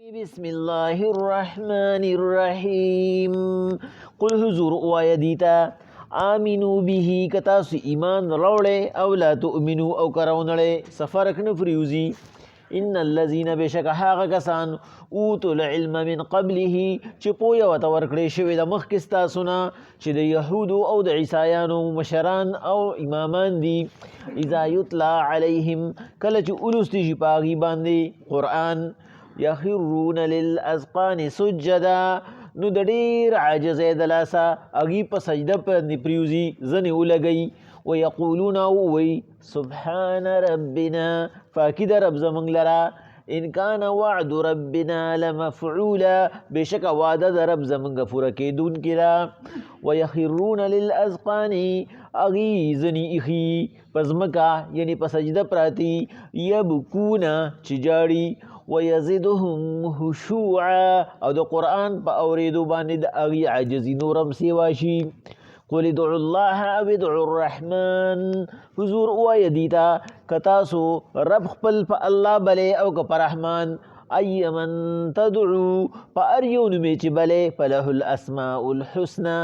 بسم الله الرحمن الرحیم قل حضور اوایا دیتا آمینو به کتاس ایمان روڑے او لا تؤمنو او کراونڑے سفرک نفریوزی ان الذين بشک هاغه کسان اوتو العلم من قبله چې پویا وته ورکړې شوی د مخکستا سنا چې د يهودو او د عیسایانو مشران او امامان دي اذا یتلا علیهم کله چې اولستی شي پاغي باندې قران یخرون للاذقان سجدا نو د ډیر عاجزه د لاسا اغي په سجده په نپریوزی زنه ولګي ويقولون وي سبحان ربنا فاكد رب زمنگ لرا ان كان وعد ربنا لمفعولا بشك وعد رب زمنگ پورا کیدون کلا ويخرون للاذقان اغيزني اخي پزمکا یعنی پسجده پراتی یبکونا چجاڑی ويزيدهم خشوعا او د قرآن په اوریدو باندې د اغي عاجزی نورم سیواشي قل ادعوا الله او ادعوا الرحمن حضور اوایا دیتا کتاسو رب خپل په الله بلے او که پر رحمان ایمن تدعو پا اریون میچ بلے فله الاسماء الحسنى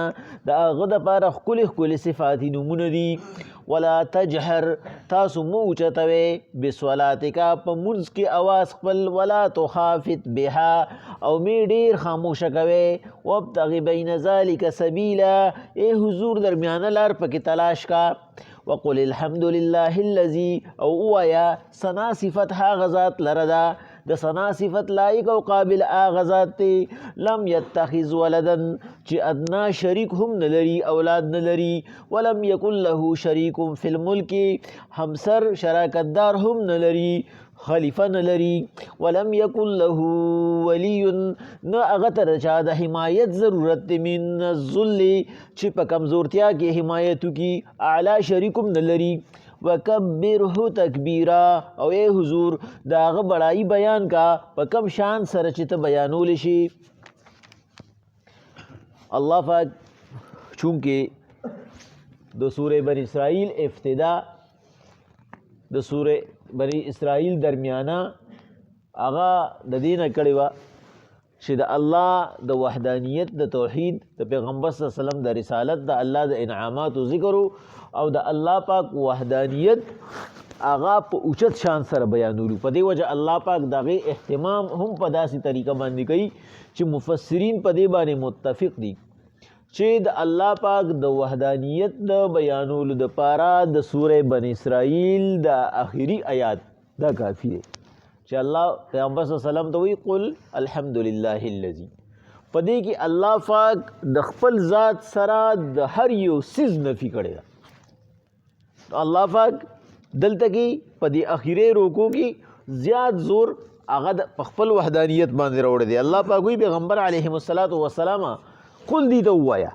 دا غد پار خکل صفاتی نمون دی ولا تجهر تاسو موچتوے بسولاتکا پا منز کی آواز خپل ولا تخافت بها او می ډیر خاموش کوي وابتغ بین ذلک سبیلا اے حضور درمیان لار پک تلاش کا وقل الحمد لله الذي او اوایا سنا صفت ها غزات لردا د سنا صفت لائق او قابل آغازات تی لم يتخذ ولدن چی ادنا شریک هم نلری اولاد نلری ولم یکن له شریک فی الملک همسر شراکتدار هم نلری خلیفہ نلری ولم یکن له ولی نا اغتر چا د حمایت ضرورت من الظل چی پا کمزورتیا کی حمایتو کی اعلی شریکم نلری وکبره تکبیرا او اے حضور داغ بڑائی بیان کا پا کم شان سرچت بیانول شی اللہ پاک چونکہ دو سورہ بنی اسرائیل ابتدا د سورہ بنی اسرائیل درمیانا آغا د دین کړي وا چې د الله د وحدانیت د توحید د پیغمبر صلی الله علیه وسلم د رسالت د الله د انعامات ذکر او د الله پاک وحدانیت آغا په اوچت شان سره بیانولو په دې وجه الله پاک دغه اهتمام هم په داسې طریقه باندې کوي چې مفسرین په دې باندې متفق دي چې د الله پاک د وحدانیت د بیانولو د پارا د سورہ بنی اسرائیل د آخری آیات دا کافی دی چې الله پیغمبر صلی الله علیه وسلم ته وی قل الحمدلله الذی پدې کې الله پاک د خپل ذات سره د هر یو سیز نفي کړی دا الله پاک دلته کې پدې اخیری روکو کې زیات زور هغه د خپل وحدانیت باندې راوړی دی الله پاک وی پیغمبر علیه الصلاۃ والسلام قل دی ته وایا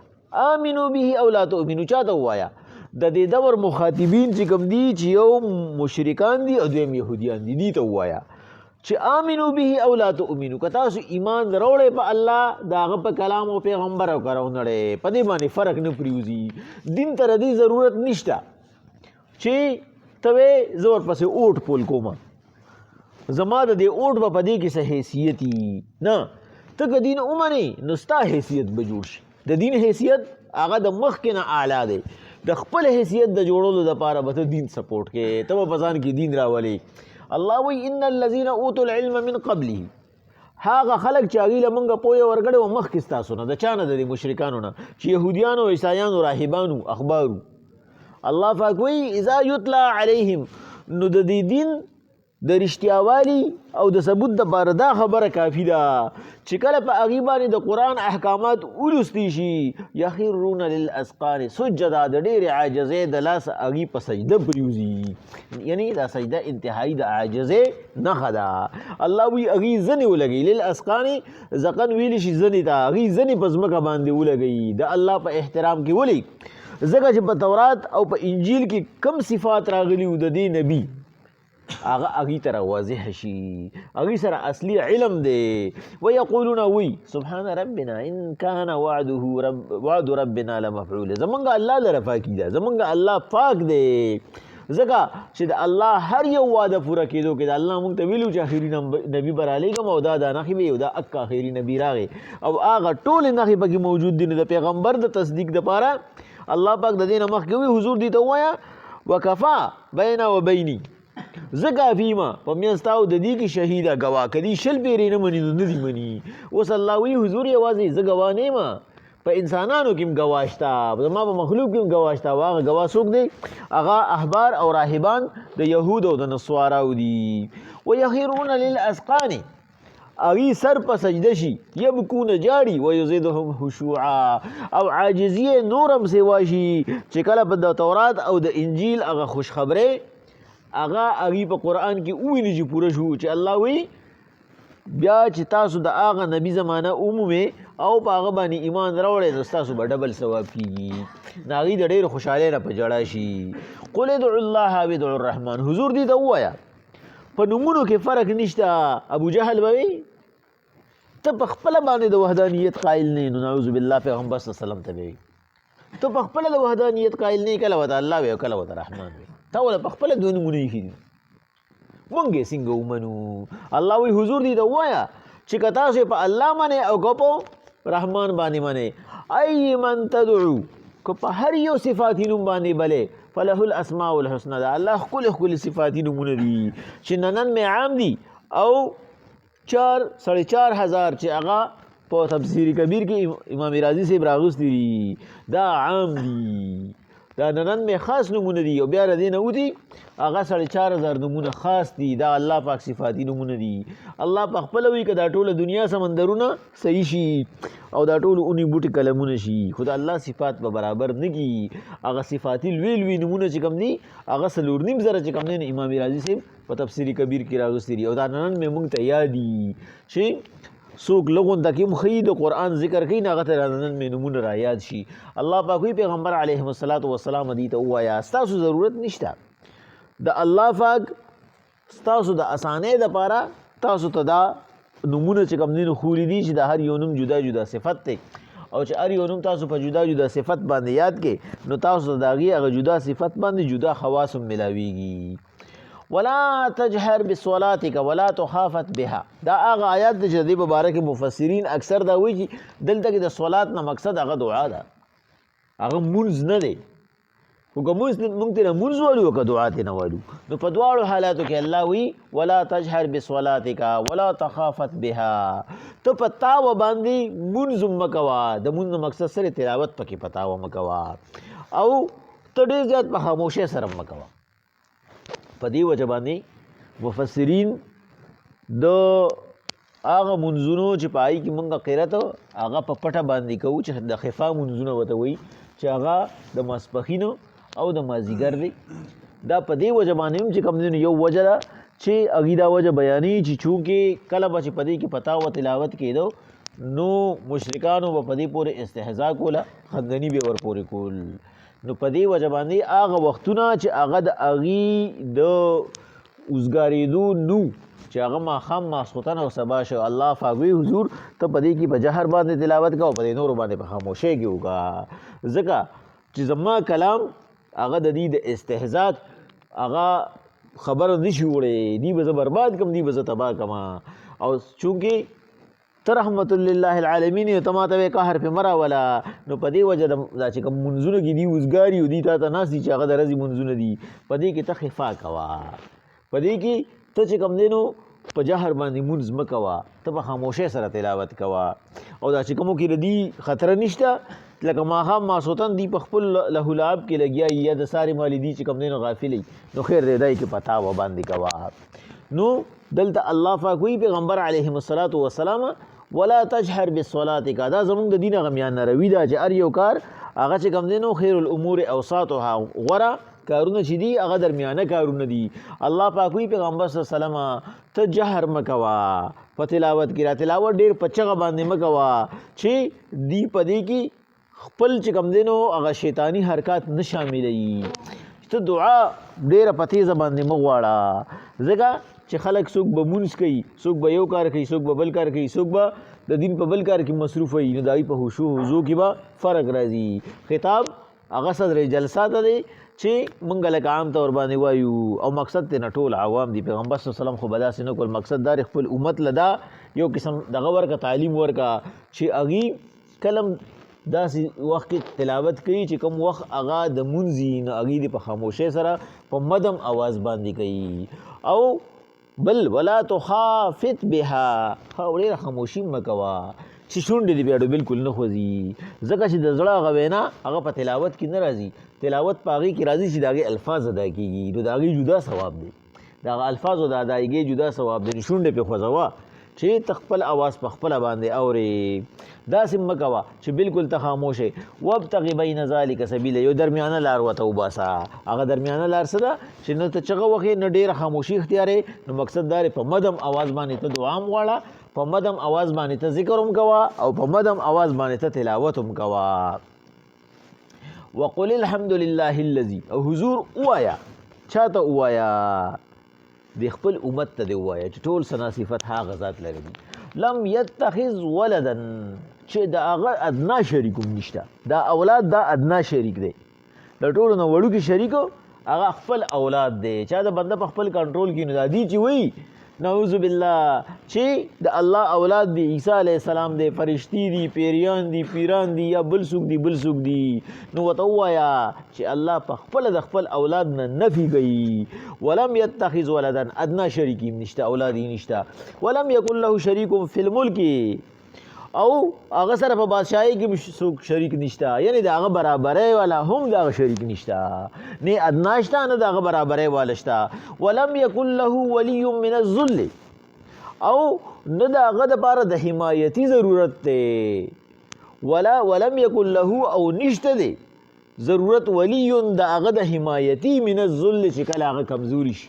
آمنو به او لا تؤمنو چاته وایا د دې دور مخاطبین چې کوم دي چې یو مشرکان دي او دویم يهوديان دي دي ته وایا چې آمنو به او لا تؤمنو که تاسو ایمان دروړې په الله داغه په کلام او پیغمبر او کراونړې په دې باندې فرق نه پریوزي دین تر دې ضرورت نشته چې ته زور پسې اوټ پول کوم زما د دې اوټ په دې کې څه حیثیت نه ته که دین اومني نو ستا حیثیت به جوړ شي د دین حیثیت هغه د مخکې نه اعلی دی د خپل حیثیت د جوړولو لپاره به ته دین سپورټ کې ته به بزان کې دین راولي الله وی ان الذين اوتوا العلم من قبله هاغه خلق چې هغې له موږ پوهه ورکړې وه مخکې ستاسو نه د چا نه د دې مشرکانو نه چې یهودیانو عیسایانو راهبانو اخبارو الله پاک وی اذا یتلا علیهم نو د دې دین د رښتیاوالي او د ثبوت دپاره دا خبره کافي ده چې کله په هغې باندې د قرآن احکامات ولوستی شي یخرون للاذقان سجدا د ډېرې عاجزۍ د لاسه هغې په سجده پریوزي یعنی دا سجده انتهایی د عاجزۍ نښه ده الله وی هغې زنې ولګوي للاذقان زقن ویلی شي زنې ته هغې زنې په ځمکه باندې ولګوي د الله په احترام کې ولي ځکه چې په تورات او په انجیل کې کم صفات راغلي د دې نبي هغه هغې ته واضح شي هغې سره اصلي علم دی ویقولون وی سبحان ربنا ان کان وعد ربنا لمفعول زمونږ الله لره پاکي ده زمونږ الله پاک دی ځکه چې د الله هر یو واده پوره کېدو کې د الله موږ ته ویلو چې اخري نبي به رالیږم او دا نښې به یو دا اکه اخري نبي راغی او هغه ټولې نښې پکې موجود دي. نو د پیغمبر د تصدیق دپاره الله پاک د دې نه مخکې وي حضور دې ته ووایه وکفا بینا و بیني زه کافي ما په منځ تا او د دې کې شهیده ګواه که دې شل پیرې نه مني نو نه دي مني. اوس الله وایي حضور یوازې زه ګواه نه یم په انسانانو کې هم ګواه شته زما په مخلوق کې هم ګواه شته او هغه ګواه څوک دی هغه احبار او راهبان د یهود او د نصواراو دي. ویخرون للاذقان اغي سر په سجده شي یبکون جاړي ویزیدهم خشوعا او عاجزیه نورم سوا شي چې کله په د تورات او د انجیل هغه خوشخبری هغه اغي په قرآن کې وویني چې پوره شو چې الله وی بیا چې تاسو د هغه نبی زمانه عمومي او په هغه باندې ایمان راوړئ نو ستاسو به ډبل ثواب کېږي. نو هغوی د ډېر خوشحالۍ نه په ژړا شي. قل ادعوا الله او ادعوا الرحمن حضور دې ته ووایه په نومونو کې فرق نشته. ابو جهل به وي ته په خپله باندې د وحدانیت قایل نه یې نو نعوذ بالله پیغمبر صلی الله علیه وسلم ته به وي ته په خپله د وحدانیت قایل نه یې کله ورته الله وي او کله ورته رحمان وي تا وله په خپله دوه نومونه ایښي دي مونږ یې څنګه ومنو. الله وی حضور دې ته ووایه چې که تاسو په الله منئ او که په رحمان باندې منئ ای من تدعو که په هر یو صفاتي نوم باندې بلې فله الاسماء الحسنه ده الله ښکلې ښکلې صفاتي نومونه دي چې نن مې عام دي او 4,500 چې هغه په تفسیر کبیر کې امام رازي صاحب راغوستي دي دا عام دي دا نن مې خاص نمونه دي او بیا د دې نه ودي هغه 4,500 نمونه خاص دي دا الله پاک صفاتي نمونه دي. الله په خپله وایي که دا ټوله دنیا سمندرونه صحیح شي او دا ټول اونې بوټي قلمونه شي خو د الله صفات به برابر نه کي. هغه صفاتي لوی لوی نمونه چې کوم دي هغه 4.5 زره چې کوم دی امام رازي صاحب په تفسیر کبیر کې راغوستي دي او دا نن مې موږ ته یاد دي چې څوک لغون تکې هم ښیي د قرآن ذکر کوي نه هغه ته نن مې نومونه را یاد شي. الله پاک وایي پیغمبر علیه الصلاة والسلام دې ته ووایه ستاسو ضرورت نشته د الله پاک ستاسو د اسانۍ دپاره تاسو ته دا نومونه چې کوم دي نو ښولي دي چې د هر یو نوم جدا جدا صفت دی او چې هر یو نوم تاسو په جدا جدا صفت باندې یاد کې نو تاسو د هغې هغه جدا صفت باندې جدا خواص هم ملاویږي. ولا تجهر بصلاتك ولا تخافت بها دا هغه آیات دی چې د دې په باره کې مفسرین اکثر دا وایي چې دلته کې د صلات نه مقصد هغه دعا ده هغه مونځ نه دی خو که مونږ ترې مونځ والو او که دعا ترې نه والو نو په دواړو حالاتو کې الله وایي ولا تجهر بصلاتك ولا تخافت بها ته په تاوه باندې مونځ مه کوه د مونځ نه مقصد سره تلاوت پکې په تاوه مه کوه او ته ډېر زیات په خاموشۍ سره مه کوه. په دې وجه باندې مفسرین د هغه منځونو چې په هغې کې مونږ قرت هغه په پټه باندې کوو چې د خفا منځونه ورته وایي چې هغه د ماسپښین او د مازدیګر دی. دا په دې وجه باندې هم چې کوم دی یو وجه ده چې هغې دا وجه بیانوي چې چونکې کله به چې په دې کې پتا و تلاوت کېدو نو مشرکانو به په دې پورې استهزا کوله خندني به ورپورې کول نو په دې وجه باندې هغه وختونه چې هغه د هغې د اوزګارېدو نو چې هغه ماښام ماسخوتن او سبا شو الله پاک وایي حضور ته په دې کې په جهر باندې تلاوت کوه په دې نورو باندې په خاموشۍ کې وکړه ځکه چې زما کلام هغه د دې د استهزا هغه خبره نشي وړی دې به زه برباد کړم دې به زه تباه کړم او چونکې ته رحمت لله العالمین ته ما ته وایې قهر پې مه راوله نو په دې وجه دا چې کوم منځونه کې دي اوزګاري او دي تا ته ناست دي چې هغه د ورځې منځونه دي په دې کې ته خفا کوه په دې کې ته چې کوم دی نو په جهر باندې مونځ مه کوه ته په خاموشۍ سره تلاوت کوه او دا چې کومو کې د دې خطره نشته لکه ماښام ماسخوتن دی په خپل لهو لعب کې لګیا یا د سارې مالې دي چې کوم دی نو غافل نو خیر دی دی کې په تاوه باندې کوه. نو دلته الله پاک وایي پیغمبر علیهم الصلاة والسلام ولا تجهر بصلاتك دا زمونږ د دین هغه میان روي ده چې هر یو کار هغه چې کوم دی نو خیر الامور اوساطها غوره کارونه چې دي هغه درمیانه کارونه دي. الله پاک وایي پیغمبر صلی الله علیه وسلم ته جهر مه کوه په تلاوت کې را تلاوت ډېر په چغه باندې مه کوه چې دی په دې کې خپل چې کوم دی نو هغه شیطاني حرکات نه شاملوي. ته دعا ډېره په تیزه باندې مه غواړه ځکه چې خلک څوک به مونځ کوي څوک به یو کار کوي څوک به بل کار کوي څوک به د دین په بل کار کې مصروف وي نو د هغوی په هوشو حضو کې به فرق راځي. خطاب هغه صدر جلسه ته دی چې مونږ لکه عام طور باندې وایو او مقصد ته نه ټول عوام دي. پیغمبر صلی الله علیه وسلم خو به داسې نه کول. مقصد دا خپل امت لدا یو قسم دغه ورکه تعلیم ورکا چې هغې کلم داسې وخت کې تلاوت کوي چې کوم وخت هغه د مونځي نو هغې دې په خاموشۍ سره په مدم آواز باندې کوي. او بل ولا تخافت بها، ډېره خاموشي مه کوه چې شونډې دې بیا بالکل نه خوځي، ځکه چې د زړه هغه وینا هغه په تلاوت کې نه راځي. تلاوت په هغې کې راځي چې د هغې الفاظ ادا کېږي، نو د هغې جدا ثواب دی، د هغه الفاظو د ادایګۍ جدا ثواب دی. شونډې پرې خوځوه چې ته خپل اواز په خپله باندې اورې. داسې مه کوه چې بالکل ته خاموش یې. وابتغ بین ذلک سبیلا، یو درمیانه لار ورته وباسه. هغه درمیانه لار څه ده چې نه ته چغه وخې نه ډېره خاموشي اختیارې. نو مقصد دا دی په مدم اواز باندې ته دعا هم غواړه، په مدم اواز باندې ته ذکر هم کوه، او په مدم اواز باندې ته تلاوت هم کوه. وقل الحمد لله الذي، او حضور اوایا، چاته اوایا؟ د خپل امت ته دی اوایا چې ټول ثنا صفت هغه ذات لري. لم يتخذ ولدا، چې د هغه ادنا شریک هم نشته. دا اولاد دا ادنا شریک دی، د ټولو نه وړوکي شریک هغه خپل اولاد دی. چا د بنده په خپل کنټرول کې نو دا دي چې وایي نعوذ بالله چې د الله اولاد دی، عیسی علیه السلام دی، فرشتي دي، پیریان دي، پیران دي، یا بل څوک دي بل څوک دي. نو ورته ووایه چې الله په خپله د خپل اولاد نه نفي کوي. ولم يتخذ ولدا، ادنا شریک هم نشته، اولاد یې نشته. ولم یکن له شریک فی الملک، او هغه سره په بادشاهۍ کې څوک شریک نشته، یعنی د هغه برابرۍ والا هم د هغه شریک نشته، نه ادنا شته نه د هغه برابرۍ والا شته. ولم یکن له ولی من الذل، او نه د هغه دپاره د حمایتي ضرورت دی. ولم یکن له، او نشته دی ضرورت ولی د هغه د حمایتي من الذل، چې کله هغه کمزوري شي،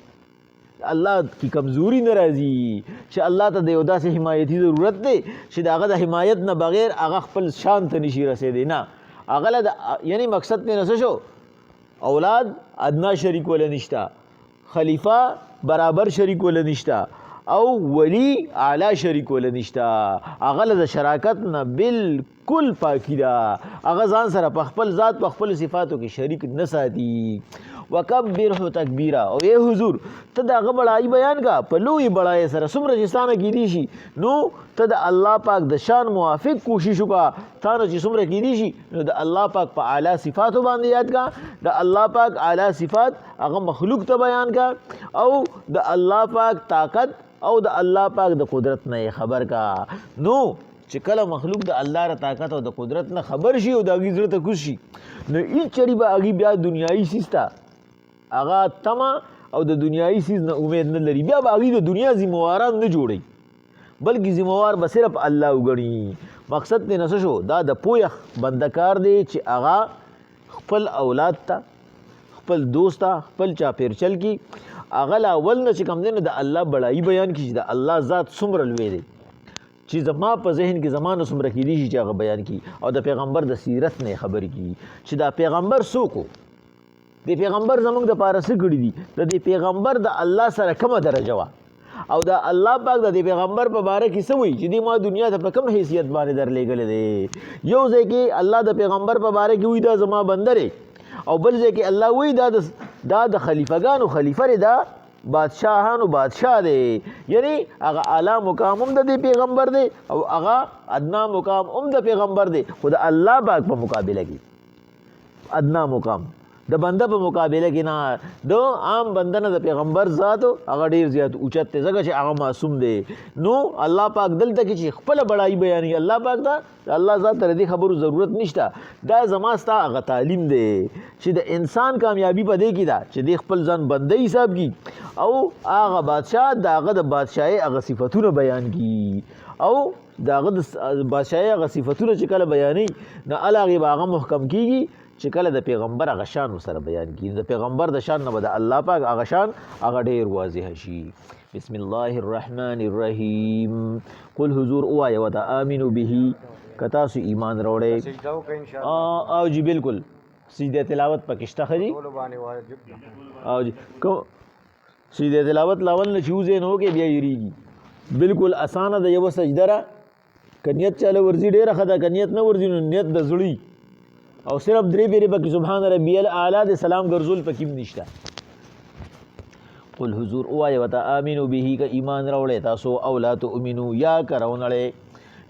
الله کی کمزوری نه راځي چې الله ته د یو داسې حمایتي ضرورت دی چې د هغه د حمایت نه بغیر هغه خپل شان ته نشي رسېدی. نه هغه له یعنی مقصد ته نه څه شو؟ اولاد ادنا شریک ولا نشته، خلیفه برابر شریک ولا نشته، او ولی اعلی شریک ولا نشته. هغه له د شراکت نه بالکل پاکی ده، هغه ځان سره په خپل ذات په خپل صفاتو کې شریک نه ساتي. وکبره تکبیرا، او ای حضور ته د هغه بڑائی بیان کا په لوی بڑائی سره څومره چې ستانه کیدی شي، نو ته د الله پاک د شان موافق کوشش وکړه. تانه چې څومره کیدی شي نو د الله پاک په اعلی صفاتو باندې یاد کا، د الله پاک اعلی صفات هغه مخلوق ته بیان کا، او د الله پاک طاقت او د الله پاک د قدرت نه خبر کا. نو چې کله مخلوق د الله ر طاقت او د قدرت نه خبر شي او د هغې زړه ته کوز شي، نو هېڅ چړي به هغې بیا دنیایي څیز ته هغه تمه او د دنیایي څیز نه امید نه لري. بیا به هغې د دنیا ذمواران نه جوړوي، بلکې ذموار به صرف الله وګڼي. مقصد دې نه څه شو؟ دا د پویه بنده کار دی چې هغه خپل اولاد ته، خپل دوست ته، خپل چاپېرچل کې هغه له اول نه چې کوم دی نو د الله بړایي بیان کړي چې د الله ذات څومره لوی دی، چې زما په ذهن کې زما نه څومره کیدی شي چې هغه بیان کړي، او د پیغمبر د سیرت نه خبرې کړي چې دا پیغمبر څوک و، د پیغمبر زموږ دپاره څه کړي دي، د دې پیغمبر د الله سره کومه درجه وه، او د الله پاک د دې پیغمبر په باره کې څه وایي چې دې ما دنیا ته په کوم حیثیت باندې درلېږلی دی. یو ځای کې الله د پیغمبر په باره کې وایي دا زما بنده دی، او بل ځای کې الله وایي دا د خلیفګانو خلیفه دی، دا بادشاهانو بادشاه دی. یعنی هغه اعلی مقام هم د دې پیغمبر دی او هغه ادنا مقام هم د پیغمبر دی، خو د الله پاک په مقابله کې ادنا مقام د بنده په مقابله کې نه. د عام بنده نه د پیغمبر ذات هغه ډېر زیات اوچت دی، ځکه چې هغه معصوم دی. نو الله پاک دلته کې چې خپله بړایي بیانوي، الله پاک ته د الله ذات ته د دې خبرو ضرورت نشته. دا زما ستا هغه تعلیم دی چې د انسان کامیابي په دې کې ده چې دې خپل ځان بنده حساب کړي، او هغه بادشاه د هغه د بادشاهۍ هغه صفتونه بیان کړي، او د هغه د بادشاهۍ هغه صفتونه چې کله بیانوي نو هغې به هغه محکم کېږي چې کله د پیغمبر هغه شان ورسره بیان کړي. د پیغمبر د شان نه به د الله پاک هغه شان هغه ډېر واضح شي. بسم الله الرحمن الرحیم. قل حضور ووایه ورته آمنو به، که تاسو ایمان راوړئ. او جی بالکل سجده تلاوت پکې شته ښه جي، او جی سجده تلاوت لاول نه چې وځې نو کې بیا یېرېږي. بالکل اسانه ده، یوه سجده را که نیت چاله ورځي ډېره ښه ده، که نیت نه ورځي نو نیت د زړه او صرف درې بیرې پکې سبحان ربی الاعلی د سلام ګرځول پکې نشته. قل حضور اوایه وته امنو به ک ایمان راوړې تاسو او لا تؤمنو یا کرونړې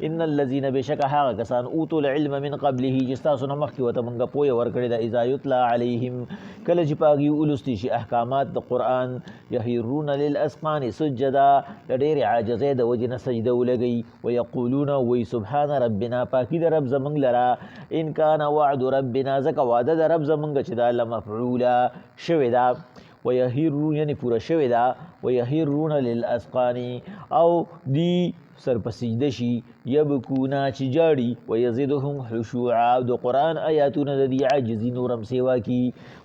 ان الذين بشک هغه کسان اوتو العلم من قبله جستا سن مخکې وته مونږه پوهه ورکړې د اذا یتلا علیهم کله چې پاږي ولستي شي احکامات د قران یهرون للاسقان سجدا ډېر عاجزې د وجنه سجده ولګي ويقولون وی سبحان ربنا پاکی د رب زمنګ لرا ان کان وعد ربنا زک وعده د رب زمنګ چې دا لمفعولا شوی دا ويهرون یعنی پورا شوی دا ويهرون للاسقان او دی سرپسیده شي یبکونا چې جاړي ويزيدهم خشوعا د قران آیاتونه د دې عاجزي نورم سیوا کی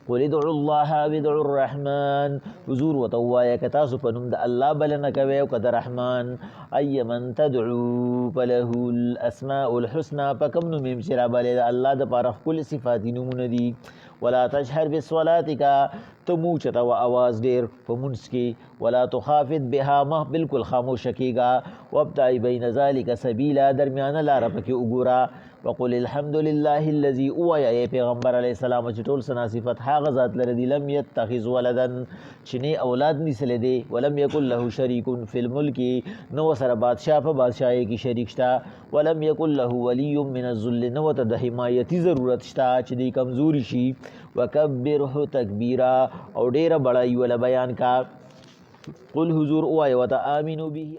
قل ادعوا الله وادعوا الرحمن حضور وتوایا کتا سو پنوم د الله بلنه کوي او کد رحمان ايمن تدعو فله الاسماء الحسنى فكم نمیم شرا بل الله د پاره کل صفات نمونه دي ولا تجهر بصلاتك تمو چتا و आवाज ډیر پمونس کی ولا تخافت بها مه بالکل خاموش کیگا وابتعي بين ذلك سبيلا درمیانه لار پکې وګورا وقل الحمد لله الذي اويا پیغمبر علی السلام چې ټول سنا صفات هغه ذات لري لم يتخذ ولدا چني اولاد نسل دي ولم يكن له شريك في الملك نو سره بادشاہ په بادشاہي کې شریک شتا ولم يكن له ولي من الذل نو ته د حمایتي ضرورت شتا چې دی کمزوري شي وکبره تکبیرا او ډیره بڑای ول بیان کا قل حضور اوه وت امنو به